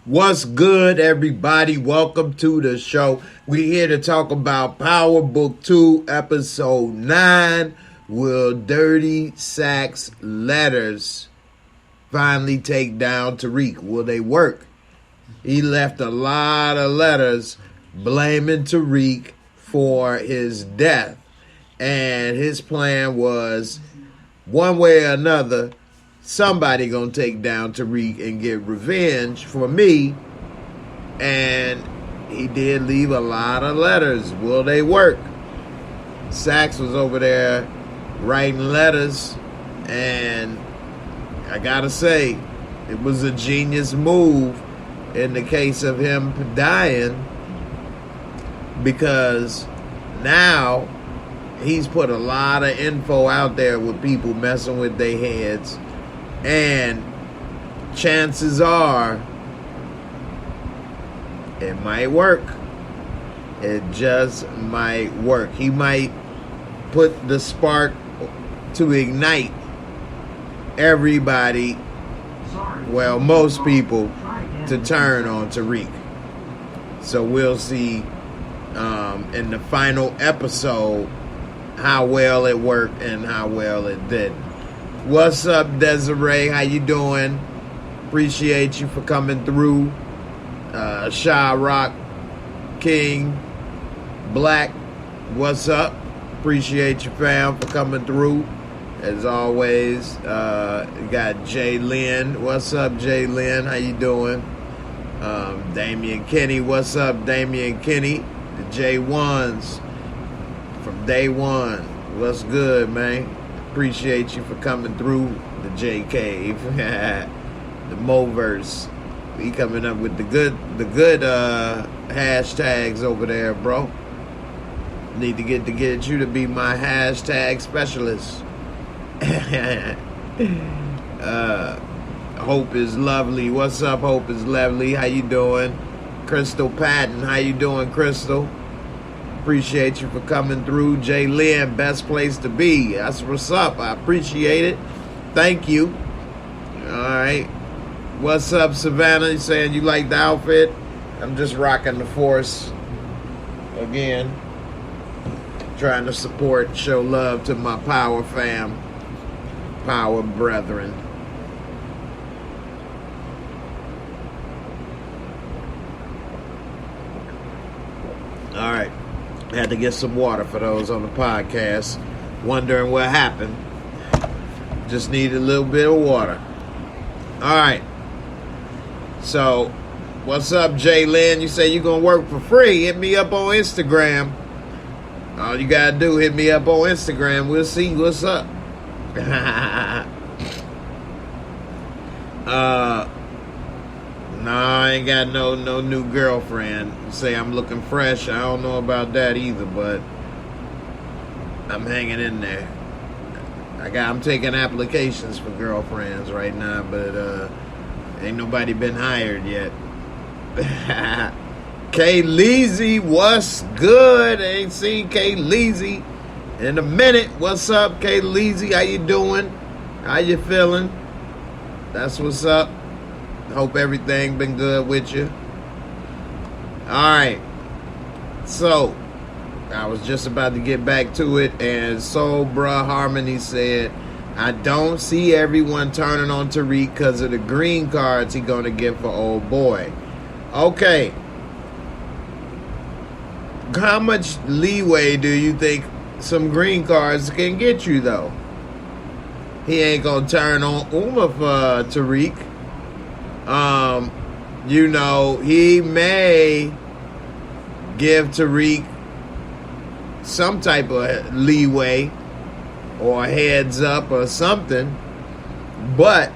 What's good, everybody? Welcome to the show. We're here to talk about Power Book 2, Episode 9. Will dirty SAXE letters finally take down TARIQ? Will they work? He left a lot of letters blaming TARIQ for his death. And his plan was, one way or another, somebody gonna take down TARIQ and get revenge for me. And he did leave a lot of letters. Will they work? SAXE was over there writing letters, and I gotta say, it was a genius move in the case of him dying, because now he's put a lot of info out there with people messing with their heads, and chances are it might work. It just might work. He might put the spark to ignite everybody, well, most people, to turn on TARIQ. So we'll see in the final episode how well it worked and how well it didn't. What's up, Desiree? How you doing? Appreciate you for coming through. Shy Rock King Black, what's up? Appreciate you, fam, for coming through. As always, got Jay Lynn. What's up, Jay Lynn? How you doing? Damian Kenny. What's up, Damian Kenny? The J1s from day one. What's good, man? Appreciate you for coming through. The J Cave. The Moverse. He coming up with the good hashtags over there, bro. Need to get you to be my hashtag specialist. Hope is lovely. What's up, Hope is lovely? How you doing? Crystal Patton, how you doing, Crystal? Appreciate you for coming through. Jay Lynn, best place to be. That's what's up. I appreciate it. Thank you. All right. What's up, Savannah? You saying you like the outfit? I'm just rocking the Force again. Trying to support, show love to my Power fam, Power brethren. All right. Had to get some water for those on the podcast wondering what happened. Just need a little bit of water. All right. So, what's up, Jay Lynn? You say you're going to work for free. Hit me up on Instagram. All you got to do, hit me up on Instagram. We'll see what's up. Nah, I ain't got no new girlfriend. Say I'm looking fresh. I don't know about that either, but I'm hanging in there. I'm taking applications for girlfriends right now, but ain't nobody been hired yet. K Leezy, what's good? Ain't seen K Leezy in a minute. What's up, K Leezy? How you doing? How you feeling? That's what's up. Hope everything been good with you. Alright. So, I was just about to get back to it, and Soul Bruh Harmony said, I don't see everyone turning on TARIQ because of the green cards he gonna get for old boy. Okay. How much leeway do you think some green cards can get you, though? He ain't gonna turn on Uma for TARIQ. You know, he may give TARIQ some type of leeway or a heads up or something, but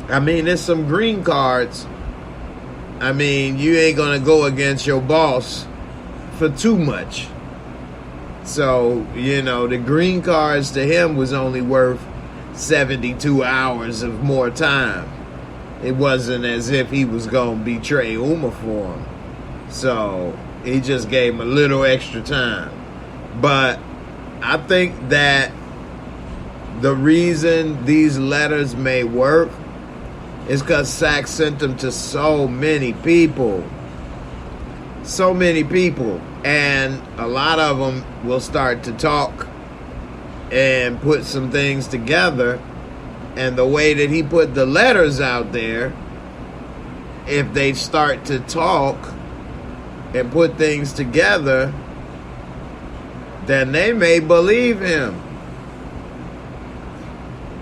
I mean, there's some green cards. I mean, you ain't gonna go against your boss for too much. So, you know, the green cards to him was only worth 72 hours of more time. It wasn't as if he was gonna betray Uma for him. So he just gave him a little extra time. But I think that the reason these letters may work It's because SAXE sent them to so many people. So many people. And a lot of them will start to talk and put some things together. And the way that he put the letters out there, if they start to talk and put things together, then they may believe him.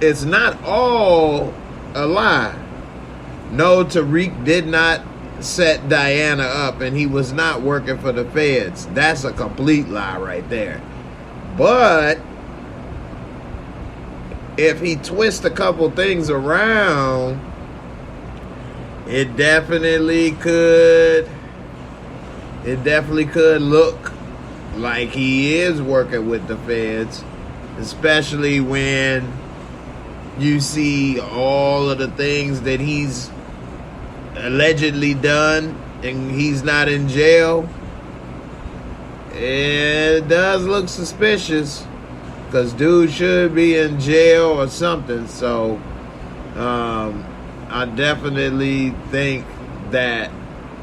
It's not all a lie. No, TARIQ did not set Diana up, and he was not working for the feds. That's a complete lie right there. But if he twists a couple things around, it definitely could look like he is working with the feds, especially when you see all of the things that he's allegedly done and he's not in jail. It does look suspicious, because dude should be in jail or something. So I definitely think that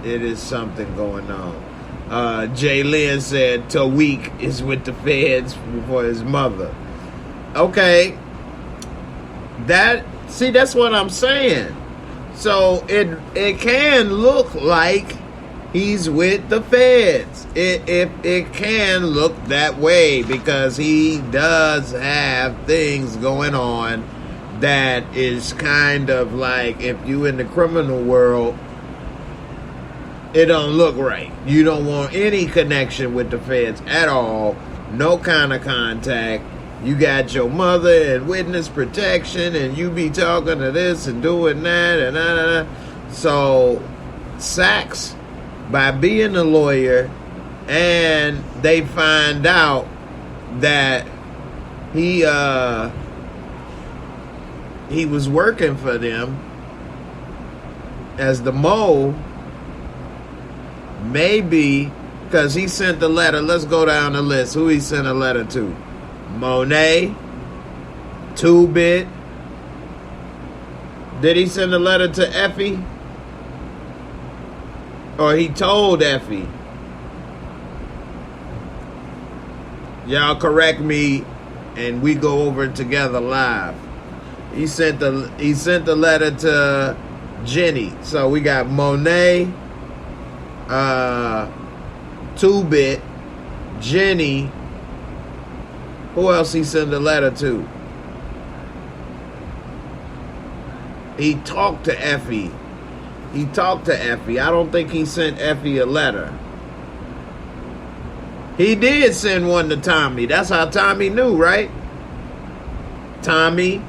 it is something going on. Jalen said TARIQ is with the feds for his mother. Okay. That's what I'm saying. So it can look like he's with the feds. It can look that way, because he does have things going on that is kind of like, if you in the criminal world, it don't look right. You don't want any connection with the feds at all. No kind of contact. You got your mother and witness protection, and you be talking to this and doing that and So SAXE, by being a lawyer, and they find out that he was working for them as the mole, maybe because he sent the letter. Let's go down the list. Who he sent a letter to? Monet, 2-Bit. Did he send a letter to Effie? Or he told Effie? Y'all correct me and we go over it together live. He sent the letter to Jenny. So we got Monet, 2-Bit, Jenny. Who else he sent a letter to? He talked to Effie. I don't think he sent Effie a letter. He did send one to Tommy. That's how Tommy knew, right? Tommy.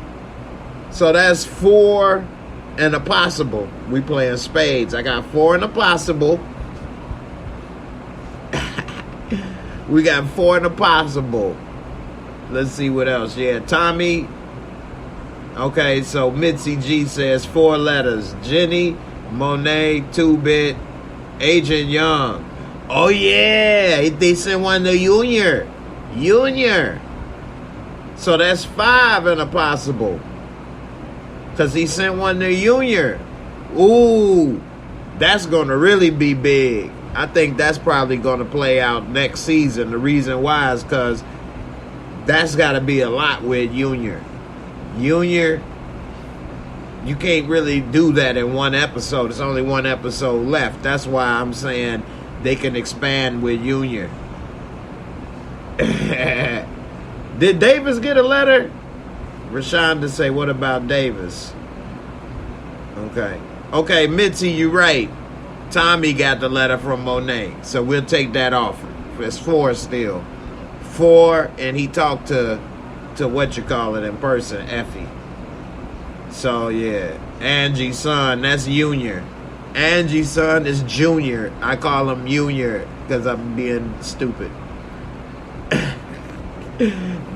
So that's 4 and a possible. We playing spades. I got 4 and a possible. We got 4 and a possible. Let's see what else. Yeah, Tommy. Okay, so Mitzi G says 4 letters. Jenny, Monet, 2-Bit, Agent Young. Oh, yeah. They sent one to Junior. So that's 5 and a possible. Because he sent one to Junior. Ooh, that's going to really be big. I think that's probably going to play out next season. The reason why is because that's got to be a lot with Junior. Junior, you can't really do that in one episode. There's only one episode left. That's why I'm saying they can expand with Junior. Did Davis get a letter? Rashawn to say, what about Davis? Okay, Mitzi, you're right. Tommy got the letter from Monet. So we'll take that off. It's 4 still. 4, and he talked to what you call it in person, Effie. So yeah, Angie's son, that's Junior. Angie's son is Junior. I call him Junior because I'm being stupid.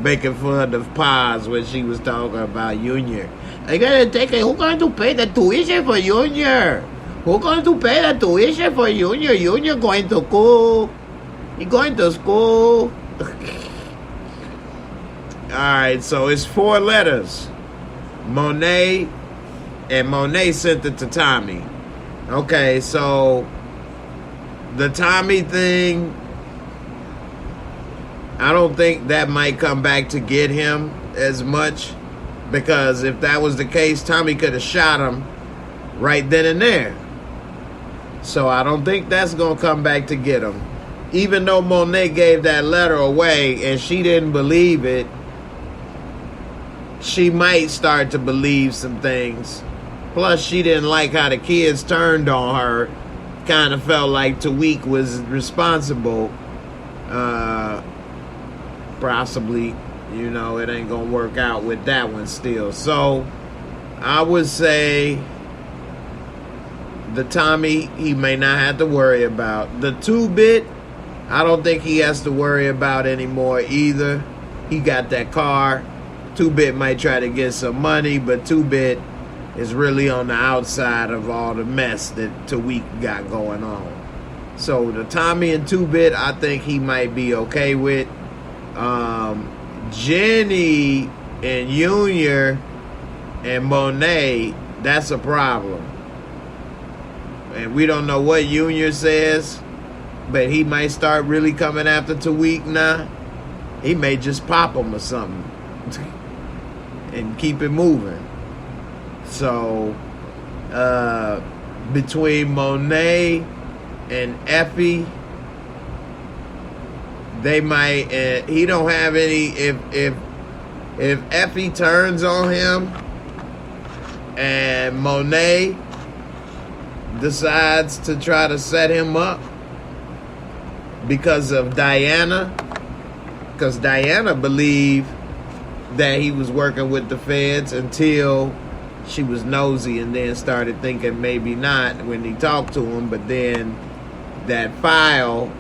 Making fun of Paz when she was talking about Junior. I gotta take it. Who's going to pay the tuition for Junior? Who's going to pay the tuition for Junior? Junior going to school. He going to school. Alright, so it's 4 letters. Monet, and Monet sent it to Tommy. Okay, so the Tommy thing, I don't think that might come back to get him as much, because if that was the case, Tommy could have shot him right then and there. So I don't think that's going to come back to get him. Even though Monet gave that letter away and she didn't believe it, she might start to believe some things. Plus, she didn't like how the kids turned on her. Kind of felt like Tariq was responsible. Possibly, you know, it ain't going to work out with that one still. So, I would say the Tommy, he may not have to worry about. The 2-bit, I don't think he has to worry about anymore either. He got that car. 2-bit might try to get some money, but 2-bit is really on the outside of all the mess that Tariq got going on. So the Tommy and 2-bit, I think he might be okay with. Jenny and Junior and Monet, that's a problem. And we don't know what Junior says, but he might start really coming after Tariq now. He may just pop him or something and keep it moving. So, between Monet and Effie, they might. He don't have any. If Effie turns on him, and Monet decides to try to set him up because of Diana, because Diana believed that he was working with the feds until she was nosy and then started thinking maybe not when he talked to him. But then that file,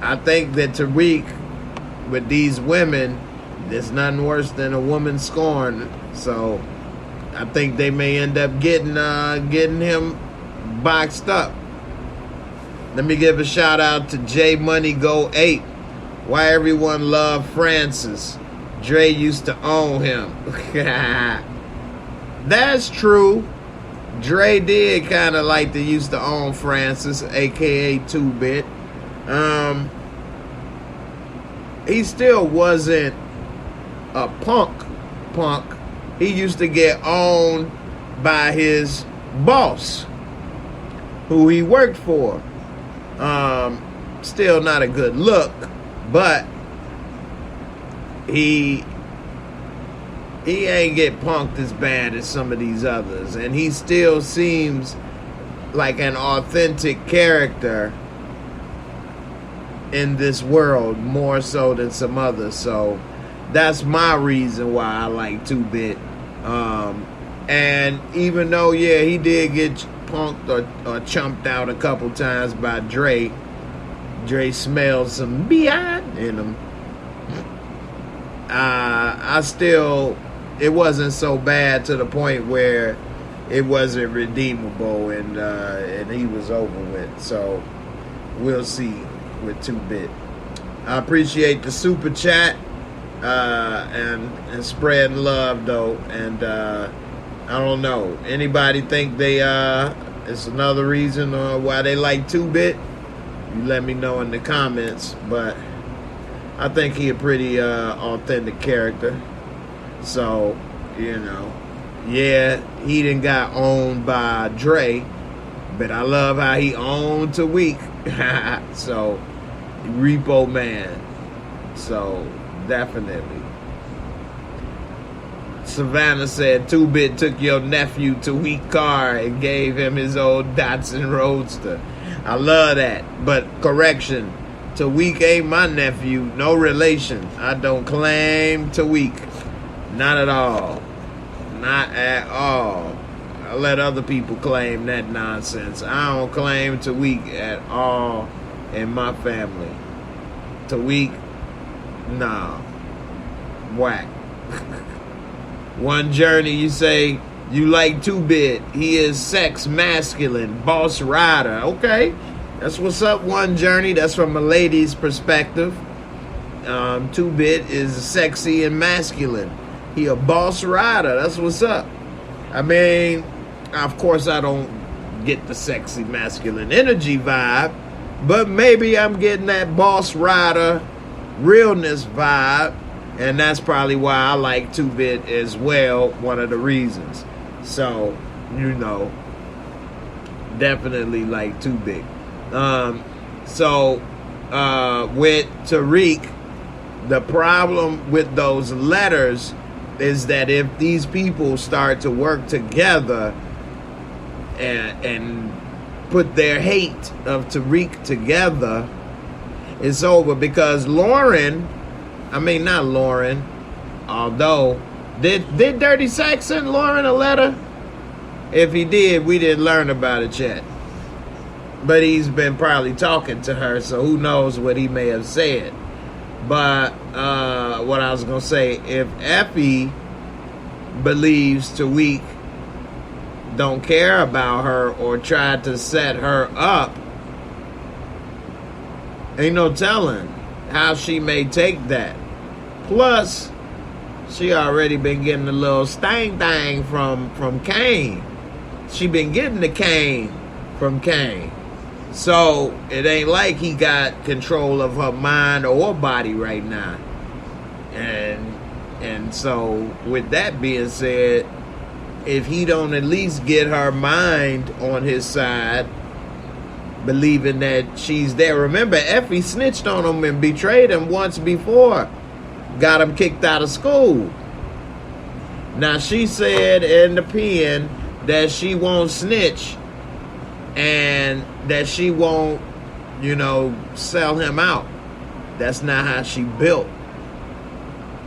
I think that Tariq, with these women, there's nothing worse than a woman scorned. So I think they may end up getting him boxed up. Let me give a shout out to JMoneyGo8. Why everyone loved Francis. Dre used to own him. That's true. Dre did kind of like to used to own Francis, aka 2-bit. He still wasn't a punk. He used to get owned by his boss, who he worked for. Still not a good look, but he ain't get punked as bad as some of these others, and he still seems like an authentic character in this world, more so than some others. So that's my reason why I like 2-bit. And even though, yeah, he did get punked or chumped out a couple times by Dre smelled some behind in him. I still, it wasn't so bad to the point where it wasn't redeemable and he was over with. So we'll see with 2-bit. I appreciate the super chat and spreading love though. And I don't know, anybody think they it's another reason why they like 2-bit? You let me know in the comments. But I think he a pretty authentic character. So, you know, yeah, he done got owned by Dre, but I love how he owned Tariq. So, Repo Man. So, definitely. Savannah said 2-bit took your nephew Tariq car and gave him his old Datsun Roadster. I love that. But correction, Tariq ain't my nephew. No relation. I don't claim Tariq. Not at all. Not at all. I let other people claim that nonsense. I don't claim Tariq at all in my family. Tariq, nah. Whack. One Journey, you say you like 2-bit. He is sex masculine, boss rider. Okay. That's what's up, One Journey. That's from a lady's perspective. 2-bit is sexy and masculine. He a boss rider. That's what's up. I mean, of course I don't get the sexy masculine energy vibe, but maybe I'm getting that boss rider realness vibe, and that's probably why I like 2-Bit as well, one of the reasons. So, you know, definitely like 2-Bit. With Tariq, the problem with those letters is that if these people start to work together and put their hate of Tariq together, it's over. Because not Lauren, although, did Dirty Sax send Lauren a letter? If he did, we didn't learn about it yet. But he's been probably talking to her, so who knows what he may have said. But what I was going to say, if Effie believes Tariq don't care about her or tried to set her up, ain't no telling how she may take that. Plus, she already been getting a little stang from Kane. She been getting the cane from Kane. So it ain't like he got control of her mind or body right now. And so with that being said, if he don't at least get her mind on his side, believing that she's there. Remember, Effie snitched on him and betrayed him once before. Got him kicked out of school. Now, she said in the pen that she won't snitch and that she won't, sell him out. That's not how she built.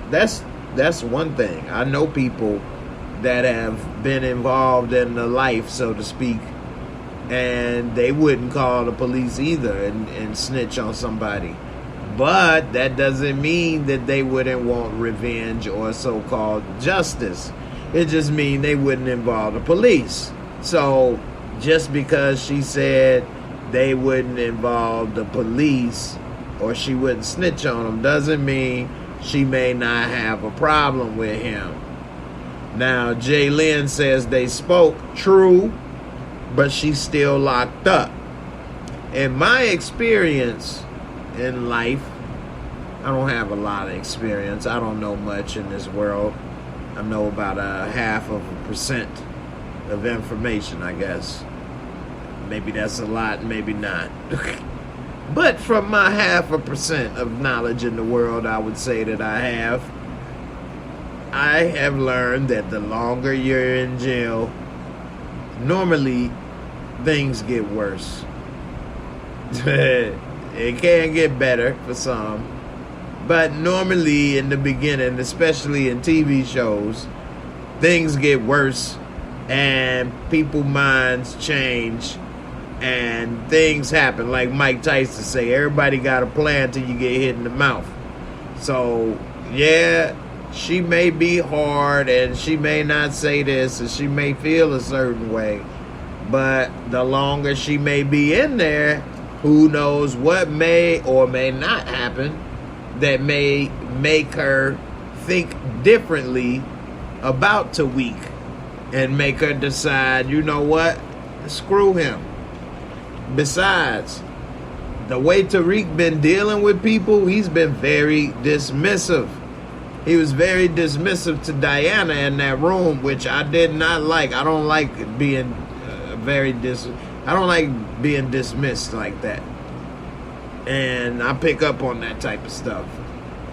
That's one thing. I know people that have been involved in the life, so to speak, and they wouldn't call the police either and snitch on somebody. But that doesn't mean that they wouldn't want revenge or so-called justice. It just means they wouldn't involve the police. So just because she said they wouldn't involve the police or she wouldn't snitch on them doesn't mean she may not have a problem with him. Now, Jaylyn says they spoke, true, but she's still locked up. In my experience in life, I don't have a lot of experience. I don't know much in this world. I know about 0.5% of information, I guess. Maybe that's a lot, maybe not. But from my 0.5% of knowledge in the world, I would say that I have learned that the longer you're in jail, normally things get worse. It can get better for some, but normally in the beginning, especially in TV shows, things get worse and people's minds change and things happen. Like Mike Tyson say, everybody got a plan till you get hit in the mouth. So yeah, she may be hard and she may not say this and she may feel a certain way, but the longer she may be in there, who knows what may or may not happen that may make her think differently about Tariq and make her decide, you know what, screw him. Besides, the way Tariq been dealing with people, he's been very dismissive. He was very dismissive to Diana in that room, which I did not like. I don't like being I don't like being dismissed like that. And I pick up on that type of stuff.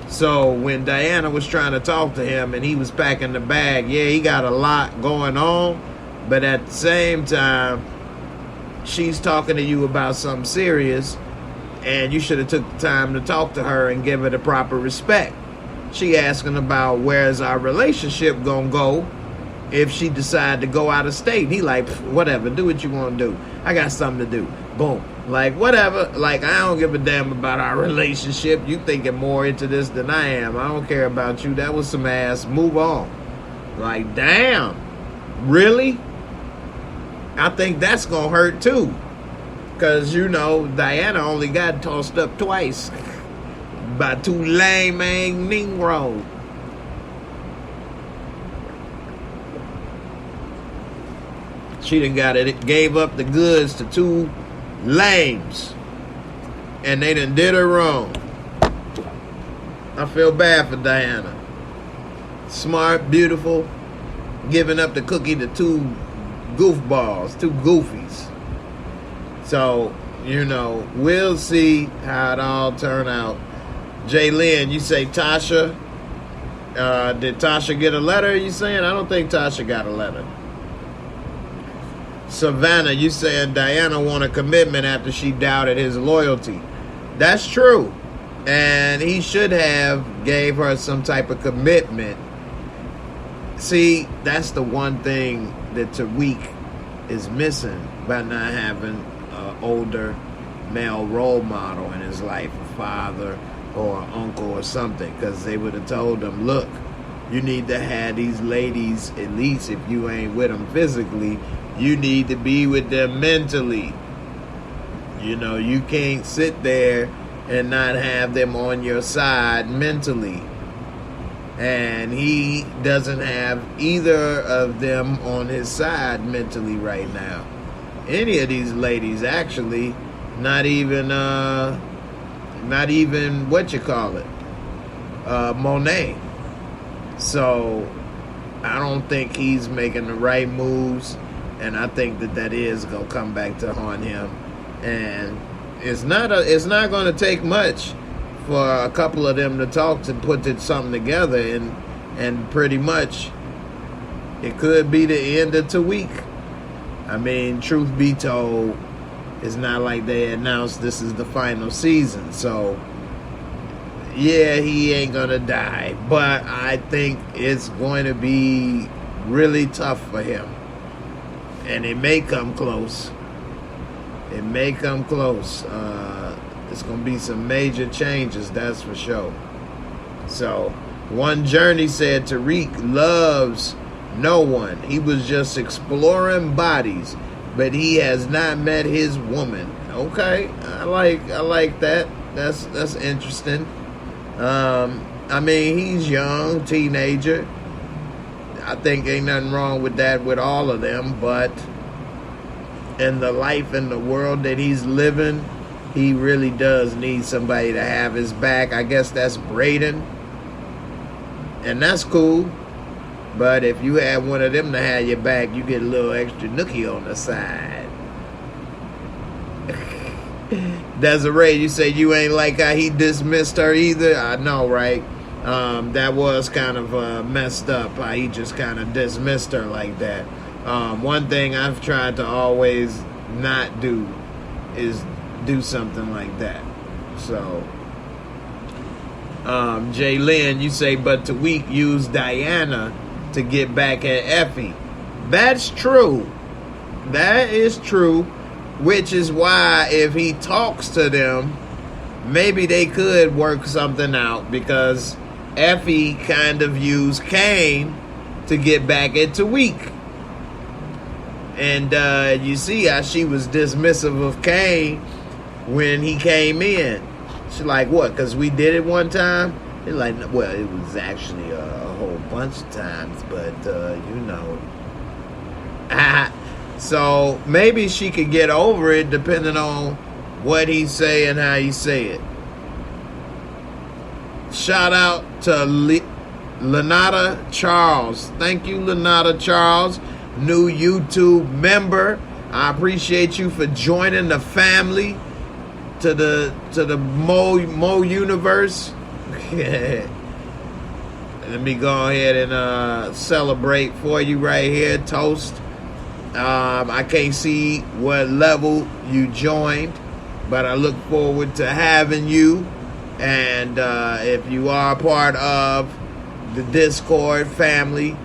So when Diana was trying to talk to him and he was packing the bag, yeah, he got a lot going on, but at the same time, she's talking to you about something serious, and you should have took the time to talk to her and give her the proper respect. She asking about where's our relationship gonna go if she decide to go out of state. He like, whatever, do what you want to do. I got something to do. Boom. Like, whatever. Like, I don't give a damn about our relationship. You thinking more into this than I am. I don't care about you. That was some ass. Move on. Like, damn. Really? I think that's going to hurt, too. Because, Diana only got tossed up twice by two lame Negroes. She done got it, gave up the goods to two lames, and they done did her wrong. I feel bad for Diana. Smart, beautiful, giving up the cookie to two goofballs, two goofies. So, you know, we'll see how it all turn out. Jaylyn, you say Tasha. Did Tasha get a letter, you saying? I don't think Tasha got a letter. Savannah, you saying Diana won a commitment after she doubted his loyalty. That's true. And he should have gave her some type of commitment. See, that's the one thing that Tariq is missing by not having an older male role model in his life, a father or an uncle or something, because they would have told him, look, you need to have these ladies, at least if you ain't with them physically, you need to be with them mentally. You know, you can't sit there and not have them on your side mentally. And he doesn't have either of them on his side mentally right now. Any of these ladies, actually, not even what you call it, Monet. So I don't think he's making the right moves, and I think that is gonna come back to haunt him. And it's not going to take much for a couple of them to talk to put something together, and pretty much it could be the end of Tariq. I mean, truth be told, it's not like they announced this is the final season, so yeah, he ain't gonna die, but I think it's going to be really tough for him, and it may come close. It may come close. It's going to be some major changes, that's for sure. So, One Journey said Tariq loves no one. He was just exploring bodies, but he has not met his woman. Okay, I like that. That's interesting. I mean, he's young, teenager. I think ain't nothing wrong with that with all of them, but in the life and the world that he's living, he really does need somebody to have his back. I guess that's Braden, and that's cool. But if you have one of them to have your back, you get a little extra nookie on the side. Desiree, you say you ain't like how he dismissed her either. I know, right? That was kind of messed up, how he just kind of dismissed her like that. One thing I've tried to always not do is do something like that. So, Jaylyn, you say, but Tariq used Diana to get back at Effie. That's true. That is true. Which is why if he talks to them, maybe they could work something out, because Effie kind of used Kane to get back at Tariq. And you see how she was dismissive of Kane when he came in. She's like, what, because we did it one time? It's like, well, it was actually a whole bunch of times, but, you know. So maybe she could get over it depending on what he say and how he say it. Shout out to Lenata Charles. Thank you, Lenata Charles, new YouTube member. I appreciate you for joining the family to the Mo universe. Let me go ahead and celebrate for you right here. Toast. I can't see what level you joined, but I look forward to having you. And if you are part of the Discord family,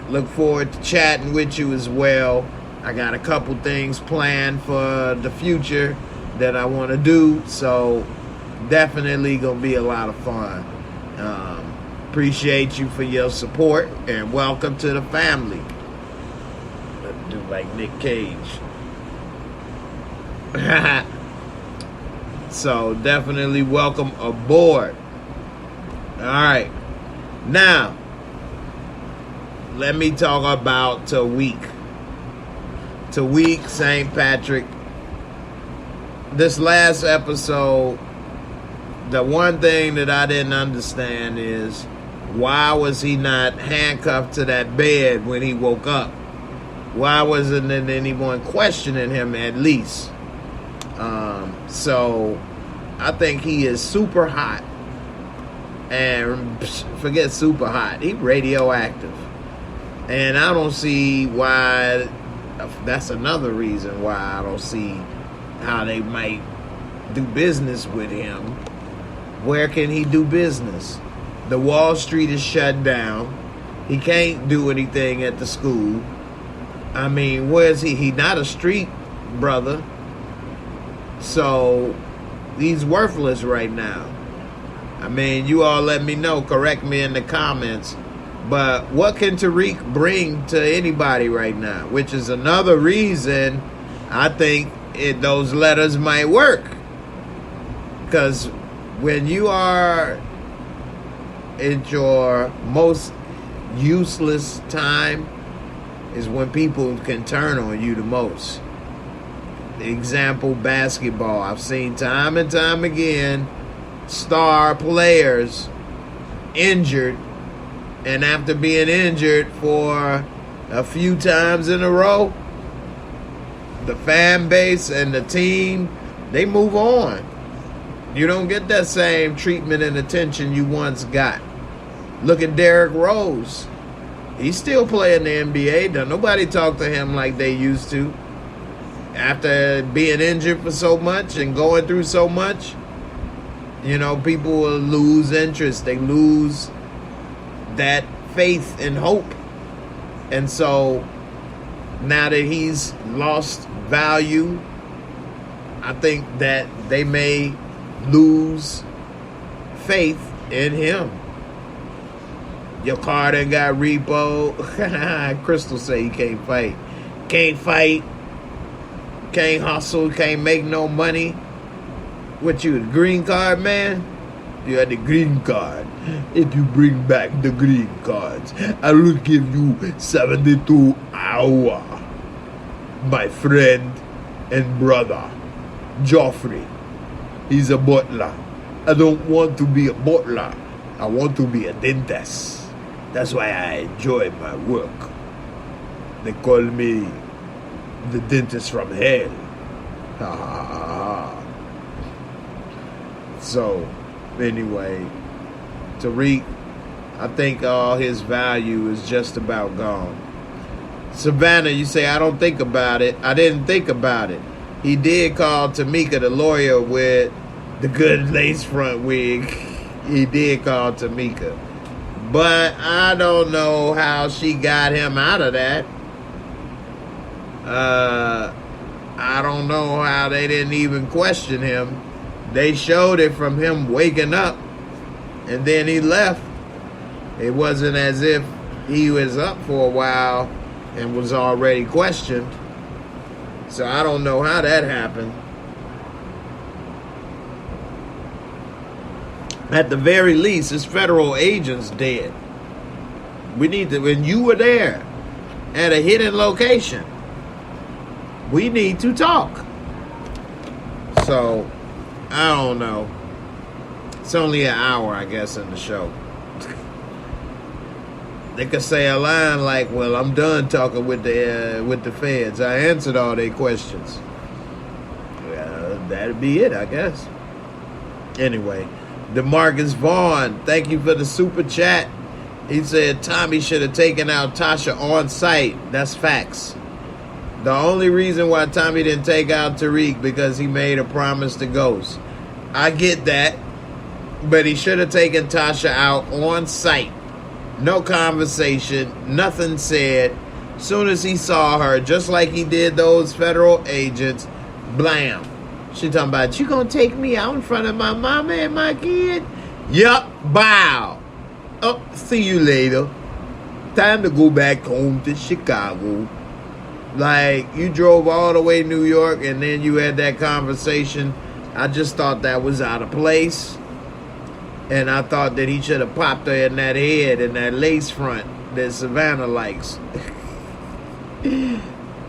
look forward to chatting with you as well. I got a couple things planned for the future that I want to do, so definitely gonna be a lot of fun. Appreciate you for your support, and welcome to the family. Let's do like Nick Cage. So definitely welcome aboard. All right, now let me talk about Tariq. Tariq St. Patrick. This last episode, the one thing that I didn't understand is why was he not handcuffed to that bed when he woke up? Why wasn't anyone questioning him at least? So I think he is super hot. And forget super hot, he radioactive. And I don't see why. That's another reason why I don't see how they might do business with him. Where can he do business? The Wall Street is shut down. He can't do anything at the school. I mean, where is he? He's not a street brother. So he's worthless right now. I mean, you all let me know. Correct me in the comments. But what can Tariq bring to anybody right now? Which is another reason I think those letters might work. Because when you are at your most useless time is when people can turn on you the most. Example, basketball. I've seen time and time again star players injured, and after being injured for a few times in a row, the fan base and the team, they move on. You don't get that same treatment and attention you once got. Look at Derrick Rose. He's still playing the NBA. Don't nobody talk to him like they used to. After being injured for so much and going through so much, you know, people will lose interest. They lose that faith and hope. And so now that he's lost value, I think that they may lose faith in him. Your car done got repo. Crystal say he can't fight. Can't fight. Can't hustle. Can't make no money. What, you, the green card man? You had the green card. If you bring back the green cards, I will give you 72 hours. My friend and brother, Joffrey. He's a butler. I don't want to be a butler. I want to be a dentist. That's why I enjoy my work. They call me the dentist from hell. Ha ha ha ha. So, anyway, Tariq, I think all his value is just about gone. Savannah, you say, I don't think about it. I didn't think about it. He did call Tamika, the lawyer with the good lace front wig. He did call Tamika. But I don't know how she got him out of that. I don't know how they didn't even question him. They showed it from him waking up, and then he left. It wasn't as if he was up for a while and was already questioned. So I don't know how that happened. At the very least, his federal agent's dead. We need to, when you were there at a hidden location, we need to talk. So, I don't know. It's only an hour, I guess, in the show. They could say a line like, well, I'm done talking with the feds. I answered all their questions. Well, that'd be it, I guess. Anyway, DeMarcus Vaughn, thank you for the super chat. He said Tommy should have taken out Tasha on site. That's facts. The only reason why Tommy didn't take out Tariq because he made a promise to Ghost. I get that, but he should have taken Tasha out on site. No conversation, nothing said. Soon as he saw her, just like he did those federal agents, blam. She talking about, you gonna take me out in front of my mama and my kid? Yup, bow. Oh, see you later. Time to go back home to Chicago. Like, you drove all the way to New York and then you had that conversation. I just thought that was out of place. And I thought that he should have popped her in that head and that lace front that Savannah likes.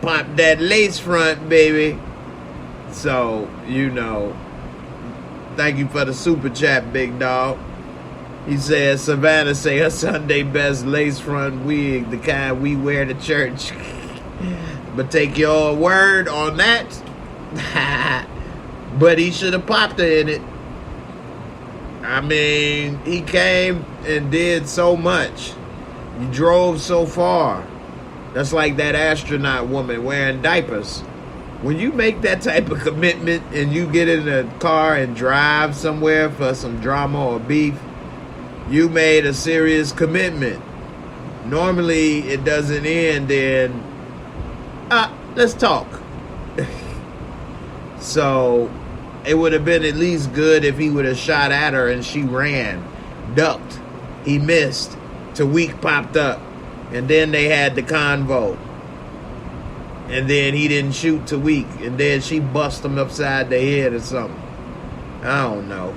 Popped pop that lace front, baby. So, you know, thank you for the super chat, big dog. He said, Savannah say her Sunday best lace front wig, the kind we wear to church. But take your word on that. But he should have popped her in it. I mean, he came and did so much. He drove so far. That's like that astronaut woman wearing diapers. When you make that type of commitment and you get in a car and drive somewhere for some drama or beef, you made a serious commitment. Normally, it doesn't end in, let's talk. So, it would have been at least good if he would have shot at her and she ran, ducked, he missed, TARIQ popped up, and then they had the convo. And then he didn't shoot TARIQ, and then she bust him upside the head or something. I don't know.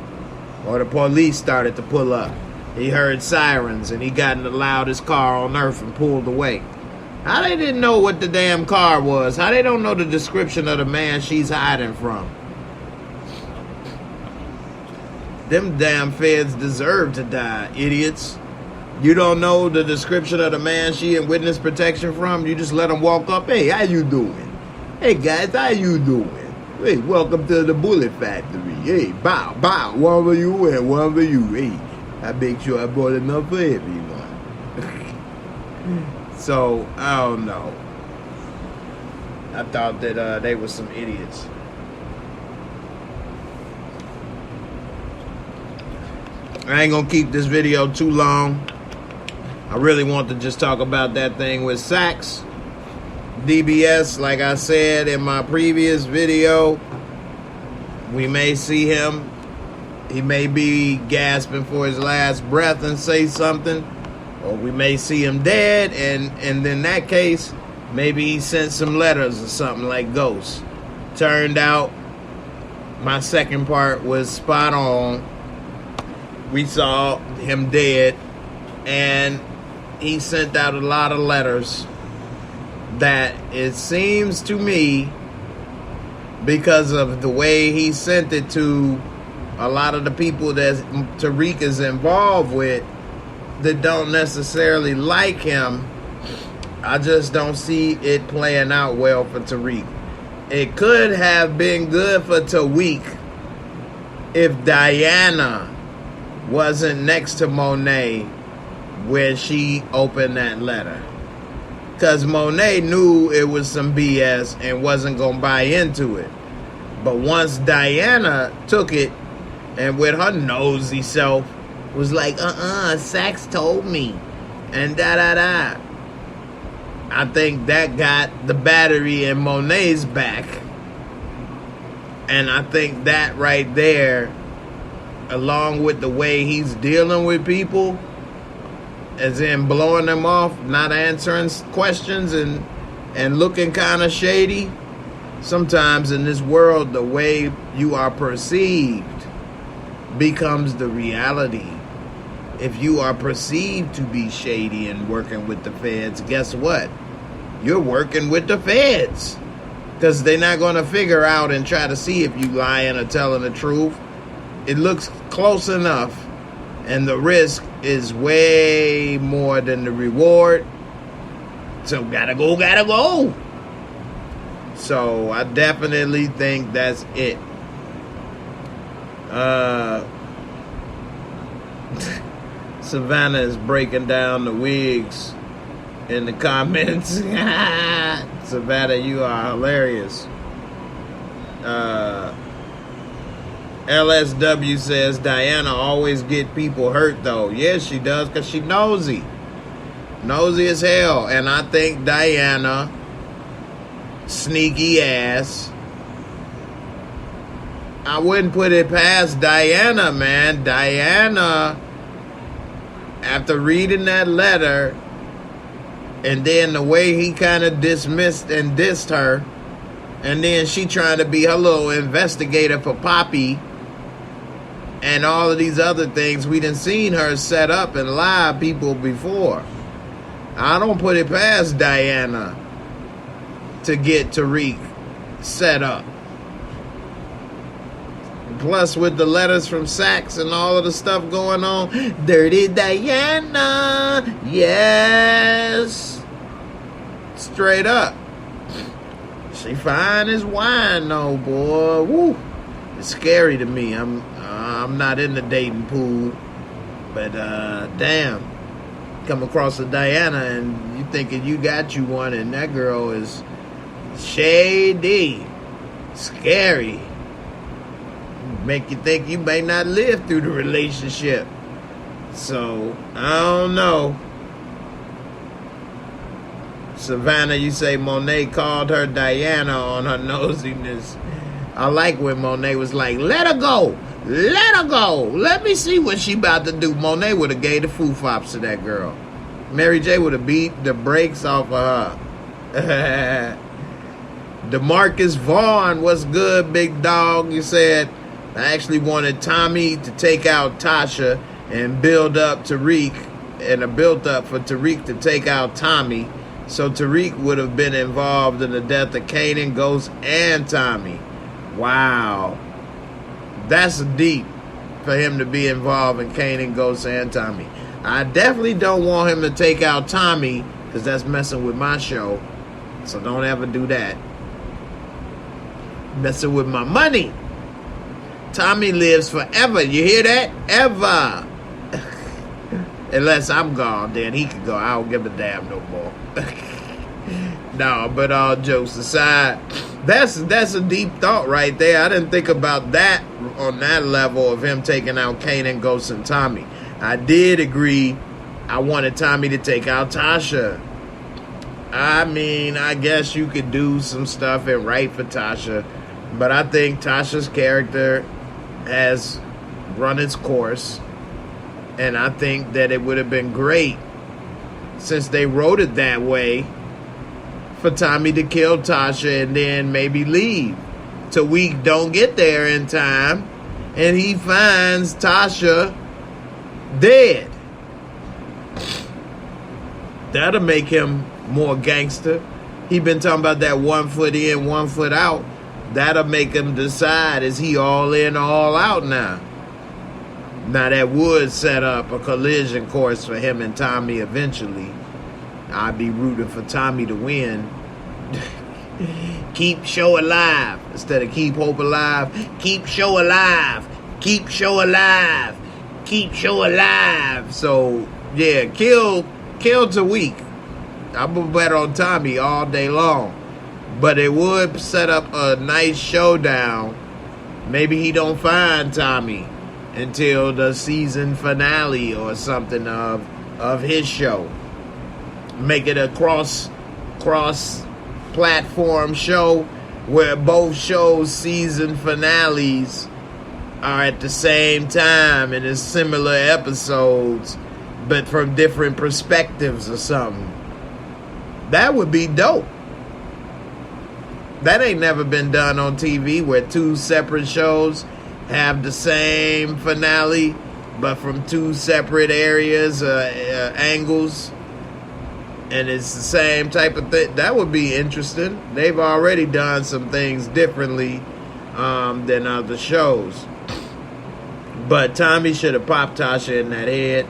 Or the police started to pull up. He heard sirens, and he got in the loudest car on earth and pulled away. How they didn't know what the damn car was? How they don't know the description of the man she's hiding from? Them damn feds deserve to die, idiots. You don't know the description of the man she in witness protection from? You just let him walk up. Hey, how you doing? Hey, guys, how you doing? Hey, welcome to the bullet factory. Hey, bow, bow. Wherever you and wherever you. Hey, I make sure I brought enough for everyone. So, I don't know. I thought that they were some idiots. I ain't gonna keep this video too long. I really want to just talk about that thing with SAXE. DBS, like I said in my previous video, we may see him. He may be gasping for his last breath and say something. Or we may see him dead, and in that case, maybe he sent some letters or something like ghosts. Turned out, my second part was spot on. We saw him dead, and he sent out a lot of letters that it seems to me, because of the way he sent it to a lot of the people that TARIQ is involved with that don't necessarily like him, I just don't see it playing out well for TARIQ. It could have been good for TARIQ if Diana wasn't next to Monet when she opened that letter. Because Monet knew it was some BS and wasn't going to buy into it. But once Diana took it and with her nosy self was like, SAXE told me, and da-da-da. I think that got the battery in Monet's back. And I think that right there, along with the way he's dealing with people, as in blowing them off, not answering questions and looking kind of shady. Sometimes in this world, the way you are perceived becomes the reality. If you are perceived to be shady and working with the feds, guess what? You're working with the feds. Because they're not going to figure out and try to see if you lying or telling the truth. It looks close enough, and the risk is way more than the reward. So gotta go. So I definitely think that's it. Savannah is breaking down the wigs in the comments. Savannah, you are hilarious. LSW says Diana always get people hurt though. Yes, she does, because she nosy. Nosy as hell. And I think Diana, sneaky ass, I wouldn't put it past Diana, man. Diana, after reading that letter, and then the way he kind of dismissed and dissed her, and then she trying to be her little investigator for Poppy, and all of these other things, we done seen her set up and lie people before. I don't put it past Diana. to get Tariq set up. Plus, with the letters from SAXE and all of the stuff going on, Dirty Diana, yes, straight up. She fine as wine, though, boy. Woo, it's scary to me. I'm not in the dating pool, but damn, come across a Diana and you thinking you got you one, and that girl is shady, scary. Make you think you may not live through the relationship. So, I don't know. Savannah, you say Monet called her Diana on her nosiness. I like when Monet was like, let her go. Let her go. Let me see what she about to do. Monet would have gave the foo-fops to that girl. Mary J would have beat the brakes off of her. DeMarcus Vaughn, what's good, big dog? You said, I actually wanted Tommy to take out Tasha and build up Tariq, and a built up for Tariq to take out Tommy. So Tariq would have been involved in the death of Kanan, Ghost, and Tommy. Wow. That's deep for him to be involved in Kanan, Ghost, and Tommy. I definitely don't want him to take out Tommy, because that's messing with my show. So don't ever do that. Messing with my money. Tommy lives forever. You hear that? Ever. Unless I'm gone, then he can go. I don't give a damn no more. No, but all jokes aside, that's a deep thought right there. I didn't think about that on that level of him taking out Kanan, Ghost, and Tommy. I did agree I wanted Tommy to take out Tasha. I mean, I guess you could do some stuff and write for Tasha, but I think Tasha's character has run its course, and I think that it would have been great, since they wrote it that way, for Tommy to kill Tasha and then maybe leave. Tariq don't get there in time, and he finds Tasha dead. That'll make him more gangster. He been talking about that 1 foot in, 1 foot out. That'll make him decide, is he all in or all out now? Now that would set up a collision course for him and Tommy eventually. I'd be rooting for Tommy to win. Keep show alive instead of keep hope alive. Keep show alive. Keep show alive. Keep show alive. So yeah, kill Tariq. I'm gonna bet on Tommy all day long. But it would set up a nice showdown. Maybe he don't find Tommy until the season finale or something of his show. Make it a cross platform show where both shows' season finales are at the same time and it's similar episodes, but from different perspectives or something. That would be dope. That ain't never been done on TV, where two separate shows have the same finale, but from two separate areas, angles, and it's the same type of thing. That would be interesting. They've already done some things differently than other shows. But Tommy should have popped Tasha in that head,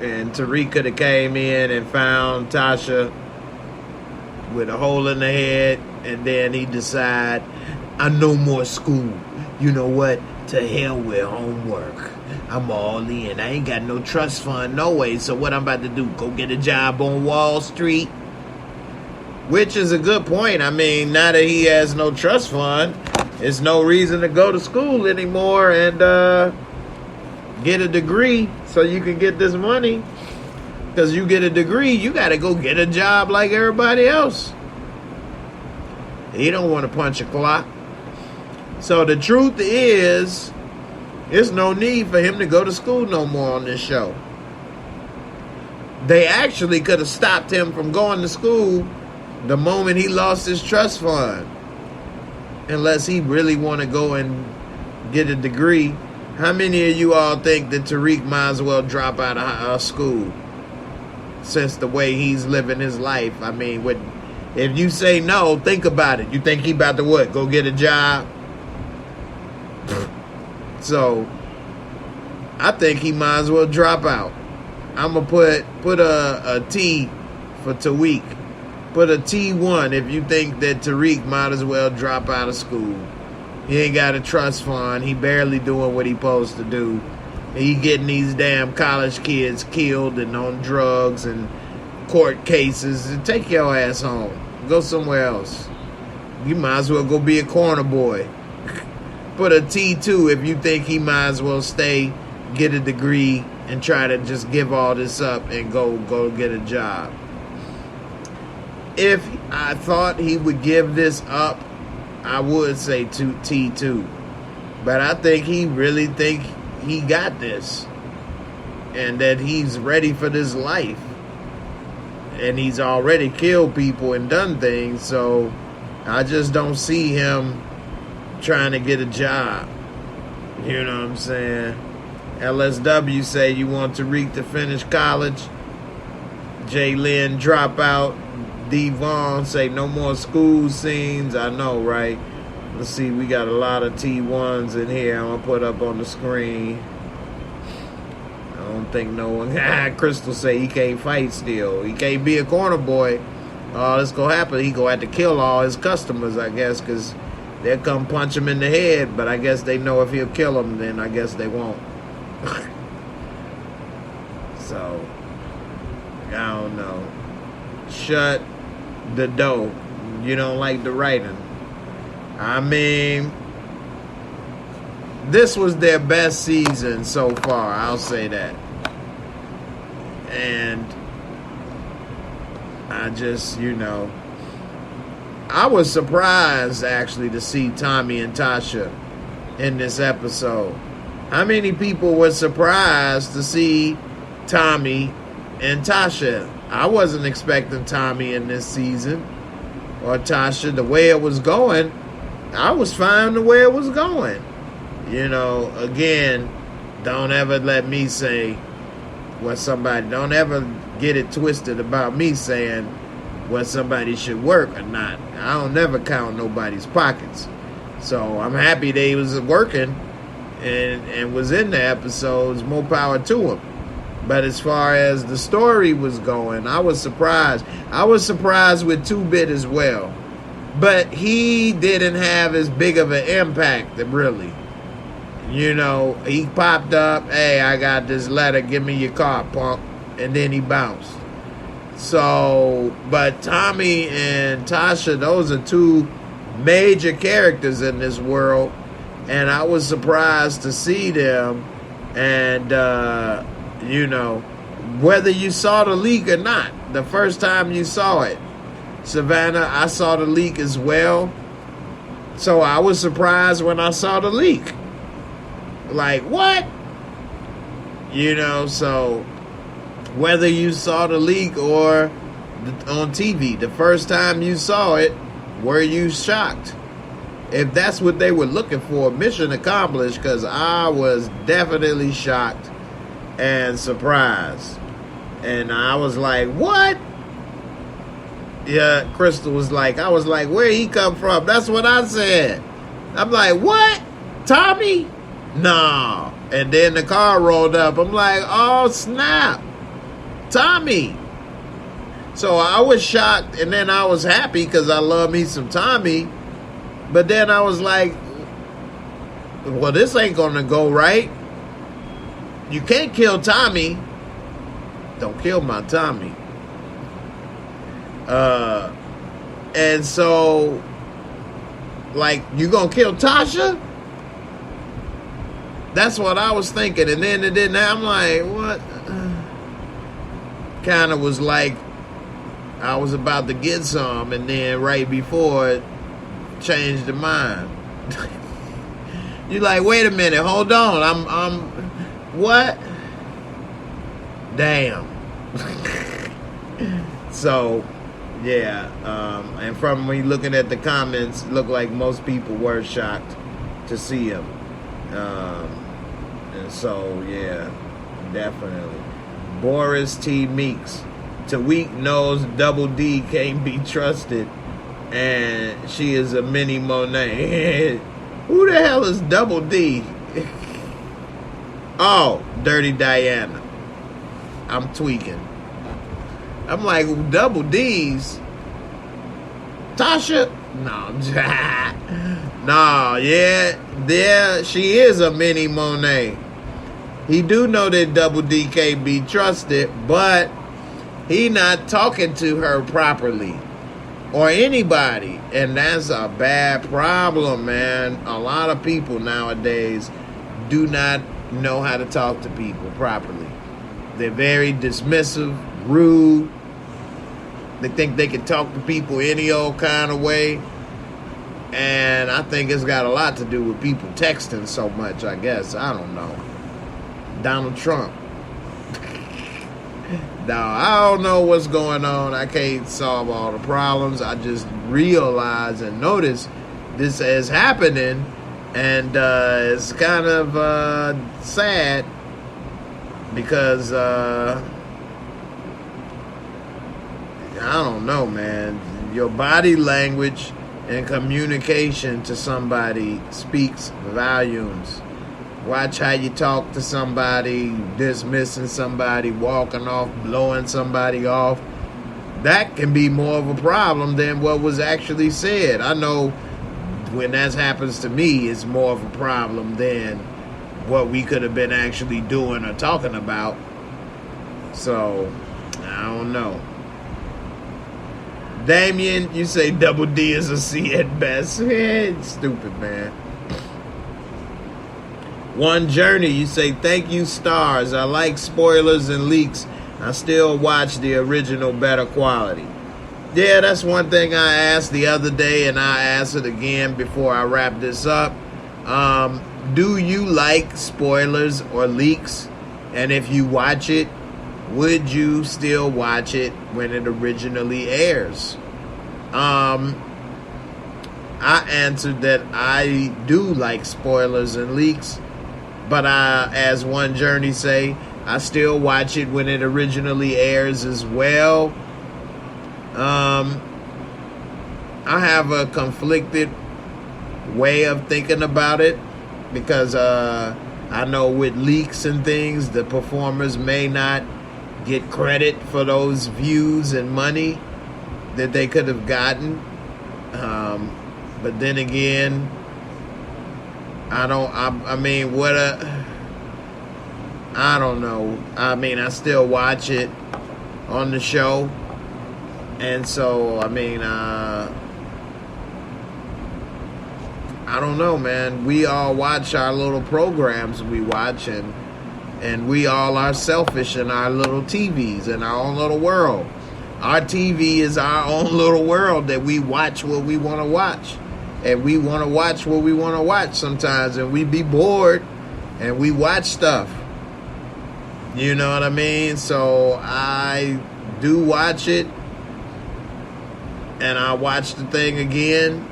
and Tariq could have came in and found Tasha with a hole in the head, and then he decide, I no more school. You know what? To hell with homework. I'm all in. I ain't got no trust fund no way, so what I'm about to do, go get a job on Wall Street? Which is a good point. I mean, now that he has no trust fund, there's no reason to go to school anymore and get a degree so you can get this money. Because you get a degree, you got to go get a job like everybody else. He don't want to punch a clock. So the truth is, there's no need for him to go to school no more on this show. They actually could have stopped him from going to school the moment he lost his trust fund. Unless he really want to go and get a degree. How many of you all think that Tariq might as well drop out of school? Since the way he's living his life. I mean, with If you say no, think about it. You think he about to what? Go get a job? So I think he might as well drop out. I'm gonna put a T for Tariq. Put a T1 if you think that Tariq might as well drop out of school. He ain't got a trust fund. He barely doing what he supposed to do. He getting these damn college kids killed and on drugs and court cases. And take your ass home. Go somewhere else. You might as well go be a corner boy. Put a T2 if you think he might as well stay, get a degree, and try to just give all this up and go get a job. If I thought he would give this up, I would say T2. But I think he really think he got this. And that he's ready for this life. And he's already killed people and done things. So I just don't see him trying to get a job. You know what I'm saying? LSW say you want Tariq to finish college. Jalen drop out. Devon say no more school scenes. I know, right? Let's see, we got a lot of T1s in here. I'm gonna put up on the screen. I don't think no one. Crystal say he can't fight still. He can't be a corner boy. This gonna happen. He gonna have to kill all his customers, I guess, because they'll come punch him in the head. But I guess they know if he'll kill them, then I guess they won't. So I don't know. Shut the door. You don't like the writing. I mean, this was their best season so far, I'll say that. And I just, I was surprised actually to see Tommy and Tasha in this episode. How many people were surprised to see Tommy and Tasha? I wasn't expecting Tommy in this season or Tasha. The way it was going, I was fine the way it was going. Again, don't ever let me say what somebody, don't ever get it twisted about me saying what somebody should work or not. I don't never count nobody's pockets. So I'm happy they was working and was in the episodes. More power to them. But as far as the story was going, I was surprised. I was surprised with 2-Bit as well. But he didn't have as big of an impact, really. He popped up, hey, I got this letter, give me your car, punk. And then he bounced. So, but Tommy and Tasha, those are 2 major characters in this world. And I was surprised to see them. And, whether you saw the leak or not, the first time you saw it, Savannah, I saw the leak as well. So I was surprised when I saw the leak. Like, what? So whether you saw the leak or on TV, the first time you saw it, were you shocked? If that's what they were looking for, mission accomplished, because I was definitely shocked and surprised. And I was like, what? Yeah, Crystal was like, I was like, where he come from? That's what I said. I'm like, what? Tommy? No. And then the car rolled up. I'm like, oh, snap. Tommy. So I was shocked, and then I was happy because I love me some Tommy. But then I was like, well, this ain't going to go right. You can't kill Tommy. Don't kill my Tommy. And so, like, you gonna kill Tasha? That's what I was thinking. And then it didn't. I'm like, what? Kind of was like I was about to get some, and then right before it changed the mind. You're like, wait a minute, hold on. I'm what? Damn. So, yeah. And from me looking at the comments, looked like most people were shocked to see him. And so, yeah, definitely. Boris T. Meeks. TARIQ knows Double D can't be trusted, and she is a mini Monet. Who the hell is Double D? Oh, Dirty Diana. I'm tweaking. I'm like, Double D's? Tasha? No. No, yeah, she is a mini Monet. He do know that Double D can't be trusted, but he not talking to her properly. Or anybody. And that's a bad problem, man. A lot of people nowadays do not know how to talk to people properly. They're very dismissive, rude. They think they can talk to people any old kind of way. And I think it's got a lot to do with people texting so much, I guess. I don't know. Donald Trump. No, I don't know what's going on. I can't solve all the problems. I just realize and notice this is happening. And it's kind of sad because I don't know, man. Your body language and communication to somebody speaks volumes. Watch how you talk to somebody, dismissing somebody, walking off, blowing somebody off. That can be more of a problem than what was actually said. I know when that happens to me, it's more of a problem than what we could have been actually doing or talking about. So, I don't know. Damien, you say Double D is a C at best. Stupid, man. One Journey, you say, thank you, stars. I like spoilers and leaks. I still watch the original better quality. Yeah, that's one thing I asked the other day, and I asked it again before I wrap this up. Do you like spoilers or leaks? And if you watch it, would you still watch it when it originally airs? I answered that I do like spoilers and leaks, but as One Journey say, I still watch it when it originally airs as well. I have a conflicted way of thinking about it because I know with leaks and things, the performers may not get credit for those views and money that they could have gotten. But then again, I don't know. I mean, I still watch it on the show. And so, I mean, I don't know, man. We all watch our little programs we watch, and we all are selfish in our little TVs, in our own little world. Our TV is our own little world that we watch what we want to watch. And we want to watch what we want to watch sometimes, and we be bored, and we watch stuff. You know what I mean? So I do watch it, and I watch the thing again.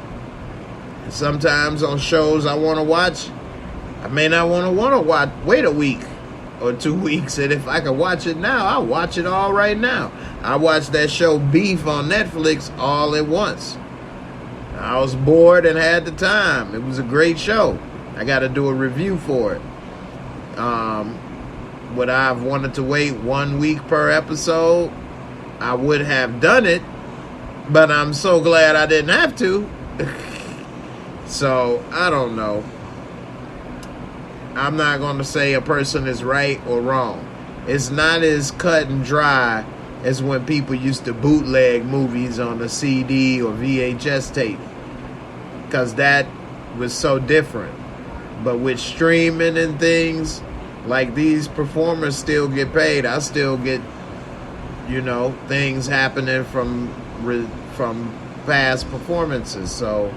Sometimes on shows I want to watch, I may not want to watch, wait a week or 2 weeks, and if I can watch it now, I'll watch it all right now. I watched that show Beef on Netflix all at once. I was bored and had the time. It was a great show. I got to do a review for it. Would I have wanted to wait 1 week per episode? I would have done it, but I'm so glad I didn't have to. So, I don't know. I'm not going to say a person is right or wrong. It's not as cut and dry as when people used to bootleg movies on a CD or VHS tape, because that was so different. But with streaming and things, like, these performers still get paid. I still get, things happening from past performances. So,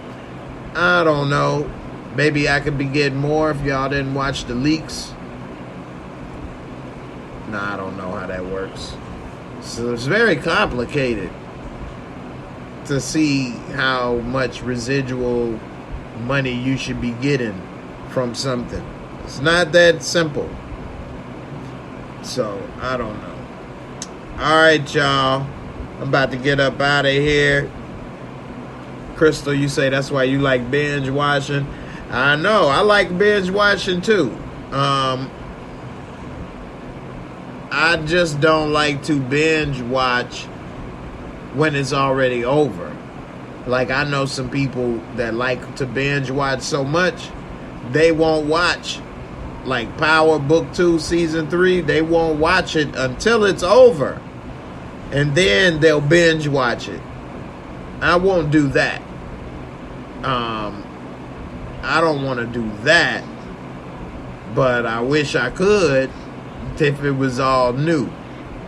I don't know. Maybe I could be getting more if y'all didn't watch the leaks. Nah, I don't know how that works. So it's very complicated to see how much residual money you should be getting from something. It's not that simple. So, I don't know. Alright, y'all. I'm about to get up out of here. Crystal, you say that's why you like binge watching. I know, I like binge watching too. I just don't like to binge watch when it's already over. Like, I know some people that like to binge watch so much, they won't watch, like, Power Book 2 Season 3, they won't watch it until it's over. And then they'll binge watch it. I won't do that. I don't want to do that. But I wish I could if it was all new.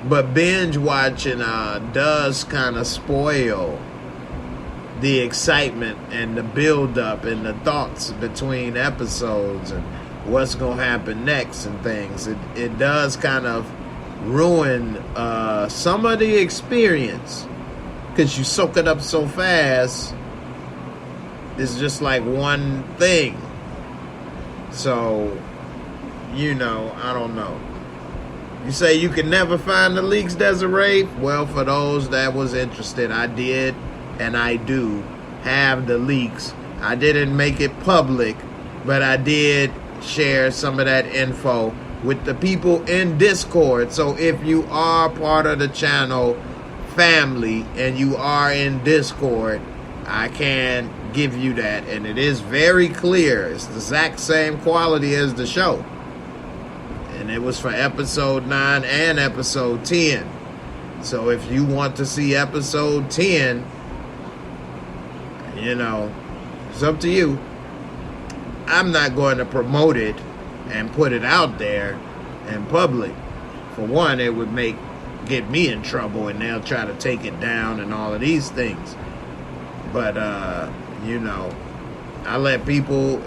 But binge watching does kind of spoil the excitement and the build up and the thoughts between episodes and what's going to happen next and things. It does kind of ruin some of the experience because you soak it up so fast. It's just like one thing. So, you know, I don't know. You say you can never find the leaks, Desiree? Well, for those that was interested, I did and I do have the leaks. I didn't make it public, but I did share some of that info with the people in Discord. So if you are part of the channel family and you are in Discord, I can give you that. And it is very clear. It's the exact same quality as the show. And it was for episode 9 and episode 10. So if you want to see episode 10, you know, it's up to you. I'm not going to promote it and put it out there in public. For one, it would get me in trouble and they'll try to take it down and all of these things. But, you know, I let people,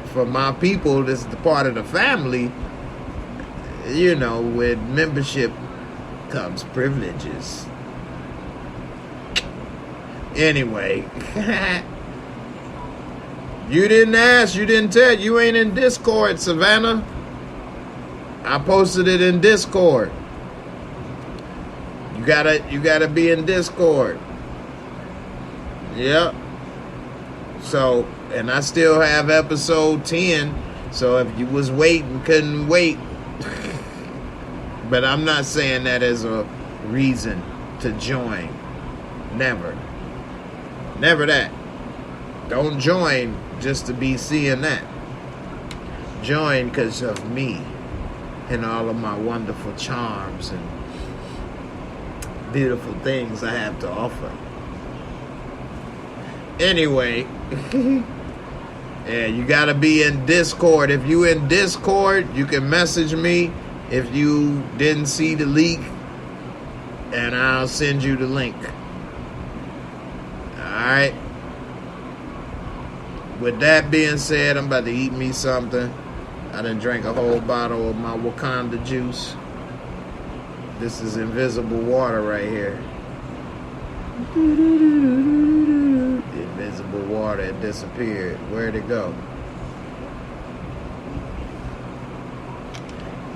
for my people, this is the part of the family, you know, with membership comes privileges. Anyway, you didn't ask, you didn't tell, you ain't in Discord, Savannah. I posted it in Discord. You gotta be in Discord. Yep. So, and I still have episode 10. So if you was waiting, couldn't wait. But I'm not saying that as a reason to join. Never. Never that. Don't join just to be seeing that. Join because of me and all of my wonderful charms and beautiful things I have to offer. Anyway, yeah, you gotta be in Discord. If you in Discord, you can message me if you didn't see the leak, and I'll send you the link. Alright. With that being said, I'm about to eat me something. I done drank a whole bottle of my Wakanda juice. This is invisible water right here. The invisible water, it disappeared. Where'd it go?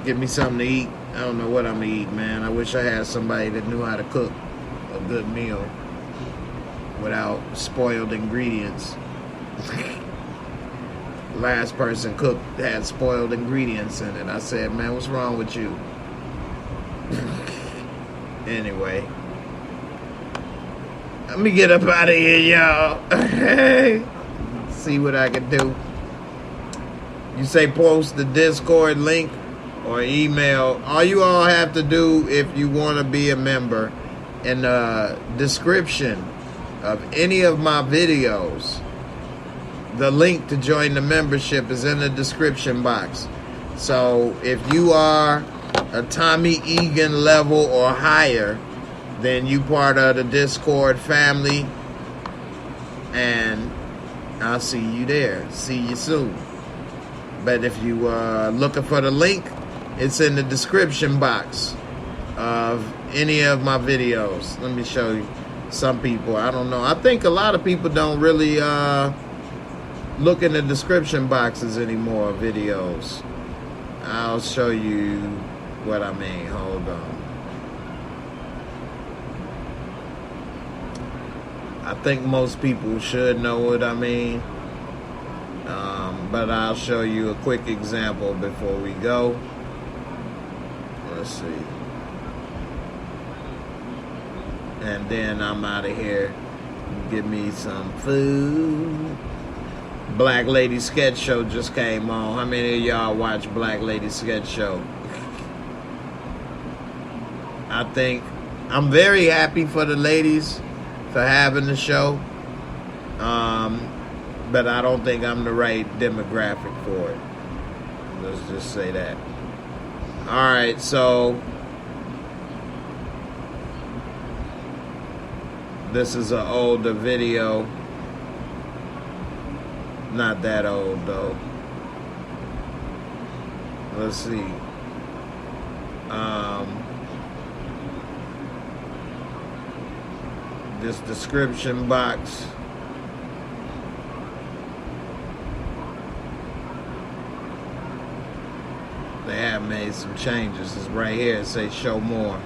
Give me something to eat. I don't know what I'm gonna eat, man. I wish I had somebody that knew how to cook a good meal without spoiled ingredients. Last person cooked had spoiled ingredients in it. I said, man, what's wrong with you? Anyway, let me get up out of here, y'all. See what I can do. You say post the Discord link or email. All you all have to do if you want to be a member, in the description of any of my videos, the link to join the membership is in the description box. So if you are a Tommy Egan level or higher, then you part of the Discord family, and I'll see you there. See you soon. But if you looking for the link, it's in the description box of any of my videos. Let me show you. Some people, I don't know. I think a lot of people don't really look in the description boxes anymore of videos. I'll show you what I mean. Hold on. I think most people should know what I mean. But I'll show you a quick example before we go. Let's see. And then I'm out of here. Give me some food. Black Lady Sketch Show just came on. How many of y'all watch Black Lady Sketch Show? I think I'm very happy for the ladies for having the show. But I don't think I'm the right demographic for it. Let's just say that. Alright, so this is an older video. Not that old though. Let's see. This description box. They have made some changes. It's right here. It says show more.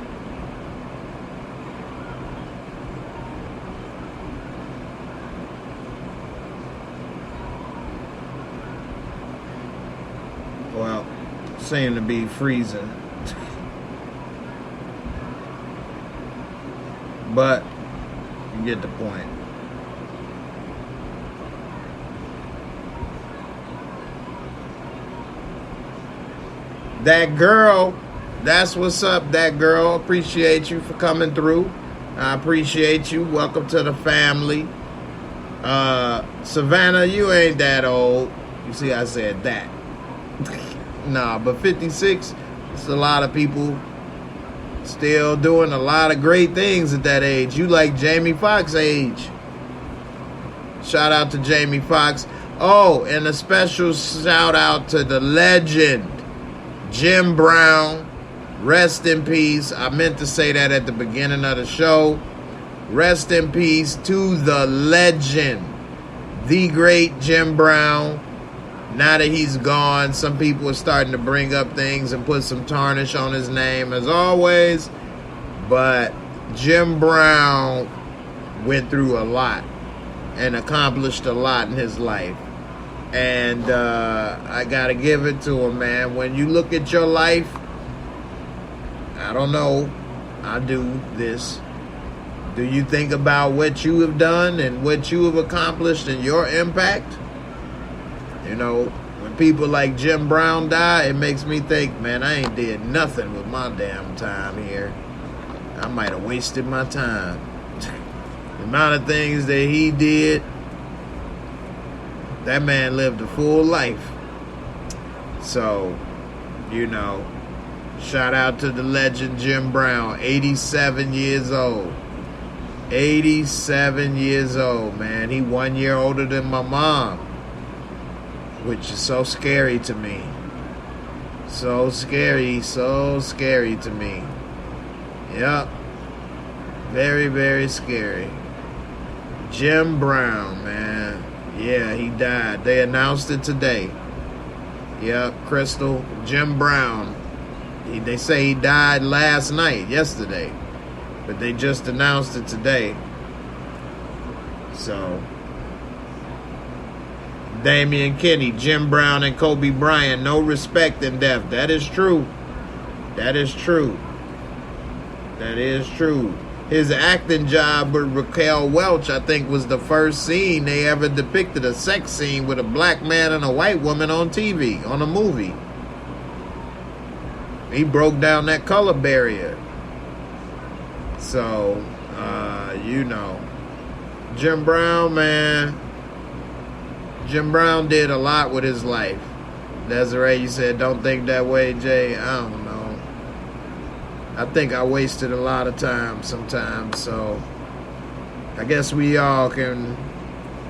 Well, seem to be freezing. But you get the point. That girl, that's what's up, that girl. Appreciate you for coming through. I appreciate you. Welcome to the family. Savannah, you ain't that old. You see, I said that. Nah, but 56, it's a lot of people still doing a lot of great things at that age. You like Jamie Foxx age. Shout out to Jamie Foxx. Oh, and a special shout out to the legend, Jim Brown. Rest in peace. I meant to say that at the beginning of the show. Rest in peace to the legend, the great Jim Brown. Now that he's gone, some people are starting to bring up things and put some tarnish on his name, as always. But Jim Brown went through a lot and accomplished a lot in his life. And I got to give it to him, man. When you look at your life, I don't know, I do this. Do you think about what you have done and what you have accomplished and your impact? You know, when people like Jim Brown die, it makes me think, man, I ain't did nothing with my damn time here. I might have wasted my time. The amount of things that he did, that man lived a full life. So, you know, shout out to the legend Jim Brown, 87 years old. 87 years old, man. He 1 year older than my mom, which is so scary to me. So scary to me. Yep. Very, very scary. Jim Brown, man. Yeah, he died. They announced it today. Yep, Crystal. Jim Brown. They say he died last night, yesterday. But they just announced it today. So, Damian Kinney, Jim Brown, and Kobe Bryant, no respect in death. That is true. That is true. That is true. His acting job with Raquel Welch, I think, was the first scene they ever depicted a sex scene with a black man and a white woman on TV, on a movie. He broke down that color barrier. So, you know, Jim Brown, man. Jim Brown did a lot with his life. Desiree, you said, don't think that way, Jay. I don't know. I think I wasted a lot of time sometimes, so I guess we all can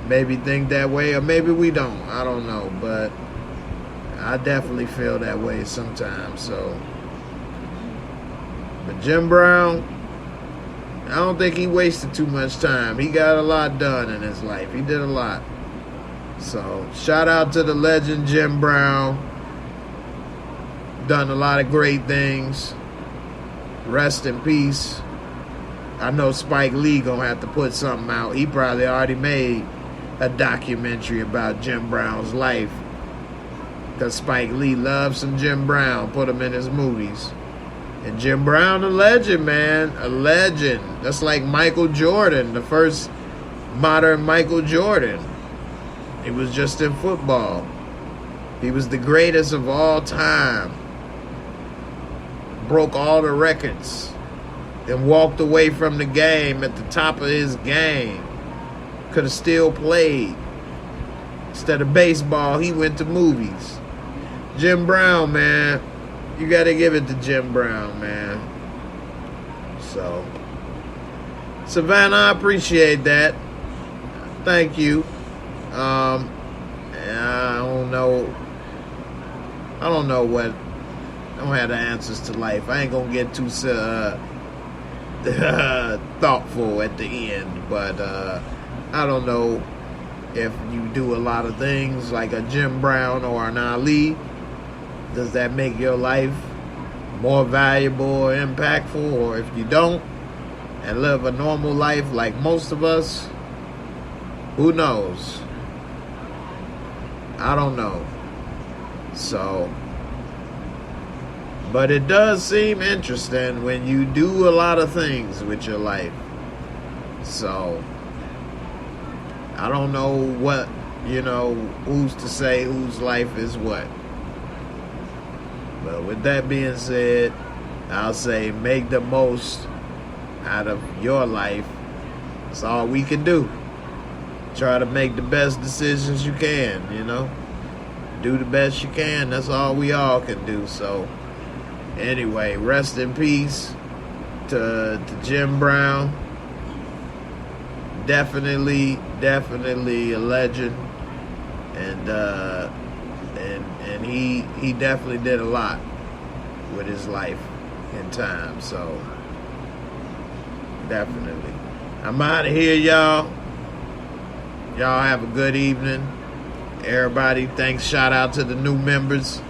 maybe think that way, or maybe we don't. I don't know, but I definitely feel that way sometimes, so. But Jim Brown, I don't think he wasted too much time. He got a lot done in his life. He did a lot. So, shout out to the legend Jim Brown. Done a lot of great things. Rest in peace. I know Spike Lee gonna have to put something out. He probably already made a documentary about Jim Brown's life, because Spike Lee loves some Jim Brown, put him in his movies. And Jim Brown, a legend, man, a legend. That's like Michael Jordan, the first modern Michael Jordan. He was just in football. He was the greatest of all time. Broke all the records. Then walked away from the game at the top of his game. Could have still played. Instead of baseball, he went to movies. Jim Brown, man. You got to give it to Jim Brown, man. So, Savannah, I appreciate that. Thank you. I don't know what. I don't have the answers to life. I ain't gonna get too thoughtful at the end, but I don't know if you do a lot of things like a Jim Brown or an Ali. Does that make your life more valuable or impactful? Or if you don't and live a normal life like most of us, who knows? I don't know. So, but it does seem interesting when you do a lot of things with your life. So, I don't know what, who's to say whose life is what. But with that being said, I'll say make the most out of your life. That's all we can do. Try to make the best decisions you can, Do the best you can. That's all we all can do. So, anyway, rest in peace to Jim Brown. Definitely a legend. And he definitely did a lot with his life and time. So, definitely. I'm out of here, y'all. Y'all have a good evening. Everybody, thanks. Shout out to the new members.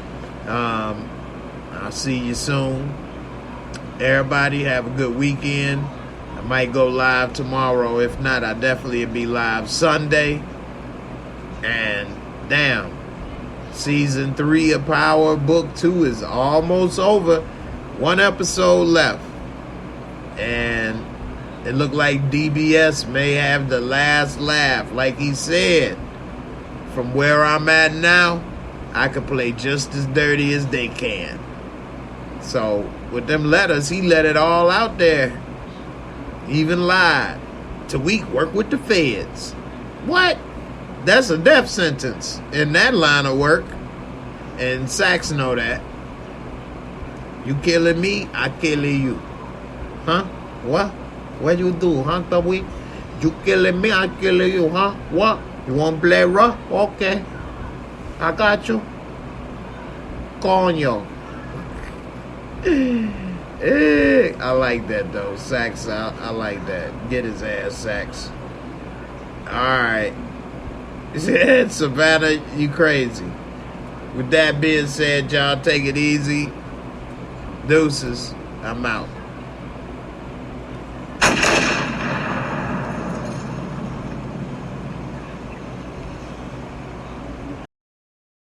I'll see you soon. Everybody, have a good weekend. I might go live tomorrow. If not, I definitely will be live Sunday. And damn, season 3 of Power Book 2 is almost over. 1 episode left. And it looked like DBS may have the last laugh. Like he said, from where I'm at now, I could play just as dirty as they can. So, with them letters, he let it all out there. He even lied. Tariq work with the feds. What? That's a death sentence in that line of work. And SAXE know that. You killing me, I killing you. Huh? What? What you do, huh, Tariq? You killing me, I killing you, huh? What? You want to play rough? Okay. I got you. Coño. I like that, though. SAXE, I like that. Get his ass, SAXE. Alright. Savannah, you crazy. With that being said, y'all take it easy. Deuces. I'm out.